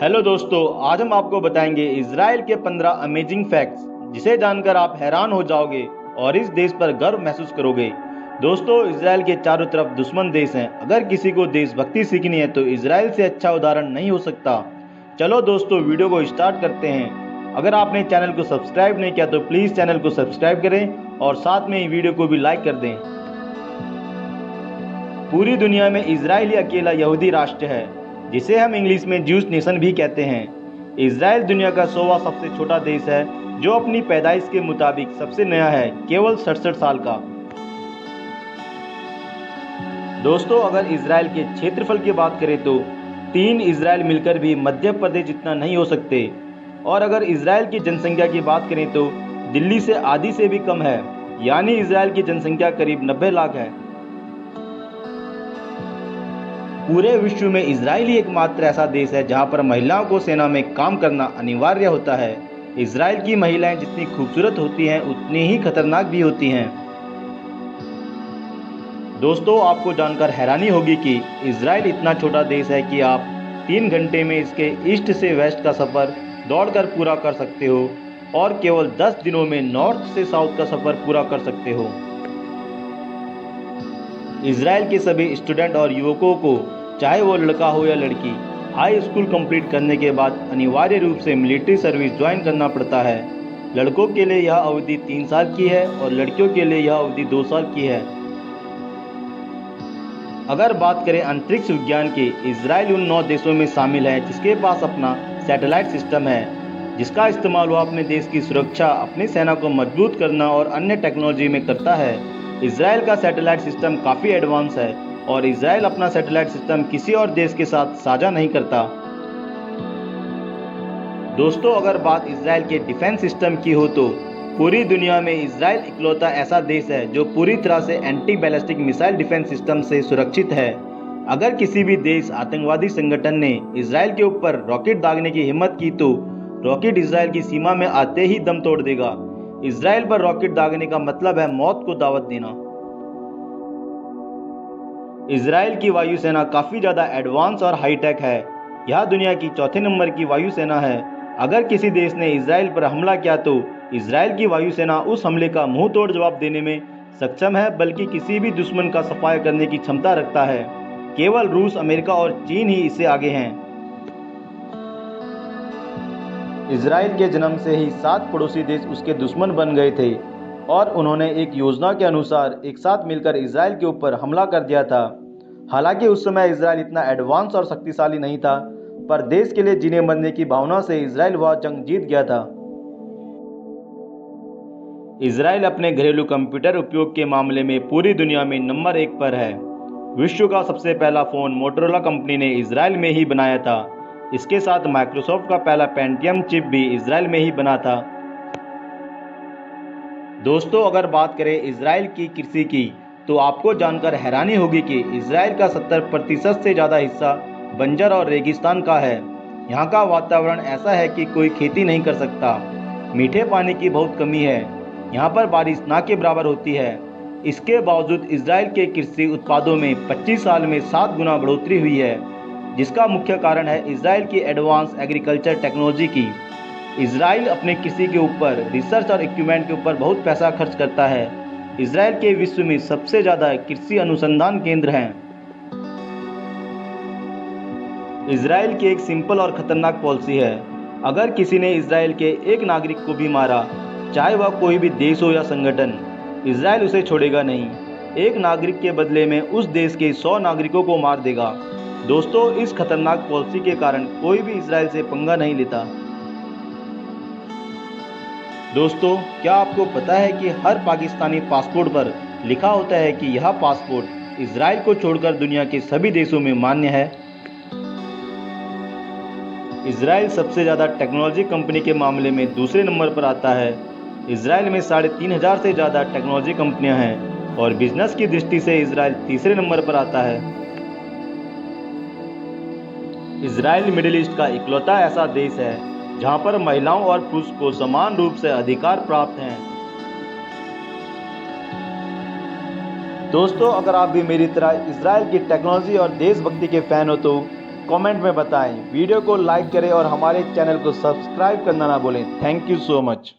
Hello दोस्तों, आज हम आपको बताएंगे इजराइल के 15 अमेजिंग फैक्ट्स जिसे जानकर आप हैरान हो जाओगे और इस देश पर गर्व महसूस करोगे। दोस्तों, इजराइल के चारों तरफ दुश्मन देश हैं। अगर किसी को देशभक्ति सीखनी है तो इजराइल से अच्छा उदाहरण नहीं हो सकता। चलो दोस्तों, वीडियो को स्टार्ट करते हैं। अगर आपने चैनल को सब्सक्राइब नहीं किया तो प्लीज़ चैनल को सब्सक्राइब करें और साथ में ही वीडियो को भी लाइक कर दें। पूरी दुनिया में इजराइल ही अकेला यहूदी राष्ट्र है, जिसे हम इंग्लिश में ज्यूस नेशन भी कहते हैं। इजराइल दुनिया का 100वां सबसे छोटा देश है, जो अपनी पैदाइश के मुताबिक सबसे नया है, केवल 67 साल का। दोस्तों, अगर इजराइल के क्षेत्रफल की बात करें तो 3 इजराइल मिलकर भी मध्य प्रदेश जितना नहीं हो सकते। और अगर इजराइल की जनसंख्या की बात करें तो दिल्ली से आधी से भी कम है, यानी इजराइल की जनसंख्या करीब 90 लाख है। पूरे विश्व में इजराइल ही एकमात्र ऐसा देश है जहां पर महिलाओं को सेना में काम करना अनिवार्य होता है। इजराइल की महिलाएं जितनी खूबसूरत होती हैं उतनी ही खतरनाक भी होती हैं। दोस्तों, आपको जानकर हैरानी होगी कि इजराइल इतना छोटा देश है कि आप 3 घंटे में इसके ईस्ट से वेस्ट का सफ़र दौड़कर पूरा कर सकते हो और केवल 10 दिनों में नॉर्थ से साउथ का सफ़र पूरा कर सकते हो। इजराइल के सभी स्टूडेंट और युवकों को, चाहे वो लड़का हो या लड़की, हाई स्कूल कंप्लीट करने के बाद अनिवार्य रूप से मिलिट्री सर्विस ज्वाइन करना पड़ता है। लड़कों के लिए यह अवधि 3 साल की है और लड़कियों के लिए यह अवधि 2 साल की है। अगर बात करें अंतरिक्ष विज्ञान की, इजराइल उन 9 देशों में शामिल है जिसके पास अपना सैटेलाइट सिस्टम है, जिसका इस्तेमाल वो अपने देश की सुरक्षा, अपनी सेना को मजबूत करना और अन्य टेक्नोलॉजी में करता है। इजराइल का सैटेलाइट सिस्टम काफ़ी एडवांस है और इजराइल अपना सैटेलाइट सिस्टम किसी और देश के साथ साझा नहीं करता। दोस्तों, अगर बात इजराइल के डिफेंस सिस्टम की हो तो पूरी दुनिया में इजराइल इकलौता ऐसा देश है जो पूरी तरह से anti ballistic missile defence system से सुरक्षित है। अगर किसी भी देश आतंकवादी संगठन ने इजराइल के ऊपर रॉकेट दागने की हिम्मत की तो रॉकेट इजराइल की सीमा में आते ही दम तोड़ देगा। इजराइल पर रॉकेट दागने का मतलब है मौत को दावत देना। इजराइल की वायुसेना काफ़ी ज़्यादा एडवांस और हाईटेक है। यह दुनिया की चौथे नंबर की वायुसेना है। अगर किसी देश ने इजराइल पर हमला किया तो इजराइल की वायुसेना उस हमले का मुंह तोड़ जवाब देने में सक्षम है, बल्कि किसी भी दुश्मन का सफाया करने की क्षमता रखता है। केवल रूस, अमेरिका और चीन ही इससे आगे हैं। इजराइल के जन्म से ही 7 पड़ोसी देश उसके दुश्मन बन गए थे और उन्होंने एक योजना के अनुसार एक साथ मिलकर इजराइल के ऊपर हमला कर दिया था। हालांकि उस समय इजराइल इतना एडवांस और शक्तिशाली नहीं था, पर देश के लिए जीने मरने की भावना से इजराइल वह जंग जीत गया था। इजराइल अपने घरेलू कंप्यूटर उपयोग के मामले में पूरी दुनिया में नंबर 1 पर है। विश्व का सबसे पहला फ़ोन मोटोरोला कंपनी ने इजराइल में ही बनाया था। इसके साथ माइक्रोसॉफ्ट का पहला पेंटियम चिप भी इजराइल में ही बना था। दोस्तों, अगर बात करें इजराइल की कृषि की तो आपको जानकर हैरानी होगी कि इजराइल का 70% से ज़्यादा हिस्सा बंजर और रेगिस्तान का है। यहाँ का वातावरण ऐसा है कि कोई खेती नहीं कर सकता। मीठे पानी की बहुत कमी है। यहाँ पर बारिश ना के बराबर होती है। इसके बावजूद इजराइल के कृषि उत्पादों में 25 साल में 7 गुना बढ़ोतरी हुई है, जिसका मुख्य कारण है इजराइल की एडवांस एग्रीकल्चर टेक्नोलॉजी की। इजराइल अपने कृषि के ऊपर, रिसर्च और इक्विपमेंट के ऊपर बहुत पैसा खर्च करता है। इजराइल के विश्व में सबसे ज़्यादा कृषि अनुसंधान केंद्र हैं। इजराइल की एक सिंपल और खतरनाक पॉलिसी है। अगर किसी ने इजराइल के एक नागरिक को भी मारा, चाहे वह कोई भी देश हो या संगठन, इजराइल उसे छोड़ेगा नहीं। एक नागरिक के बदले में उस देश के 100 नागरिकों को मार देगा। दोस्तों, इस खतरनाक पॉलिसी के कारण कोई भी इजराइल से पंगा नहीं लेता। दोस्तों, क्या आपको पता है कि हर पाकिस्तानी पासपोर्ट पर लिखा होता है कि यह पासपोर्ट इजराइल को छोड़कर दुनिया के सभी देशों में मान्य है। इजराइल सबसे ज़्यादा टेक्नोलॉजी कंपनी के मामले में दूसरे नंबर पर आता है। इजराइल में 3,500 से ज़्यादा टेक्नोलॉजी कंपनियां हैं और बिजनेस की दृष्टि से इजराइल तीसरे नंबर पर आता है। इजराइल मिडिल ईस्ट का इकलौता ऐसा देश है जहां पर महिलाओं और पुरुष को समान रूप से अधिकार प्राप्त हैं। दोस्तों, अगर आप भी मेरी तरह इजराइल की टेक्नोलॉजी और देशभक्ति के फैन हो तो कमेंट में बताएं। वीडियो को लाइक करें और हमारे चैनल को सब्सक्राइब करना ना भूलें। Thank you so much.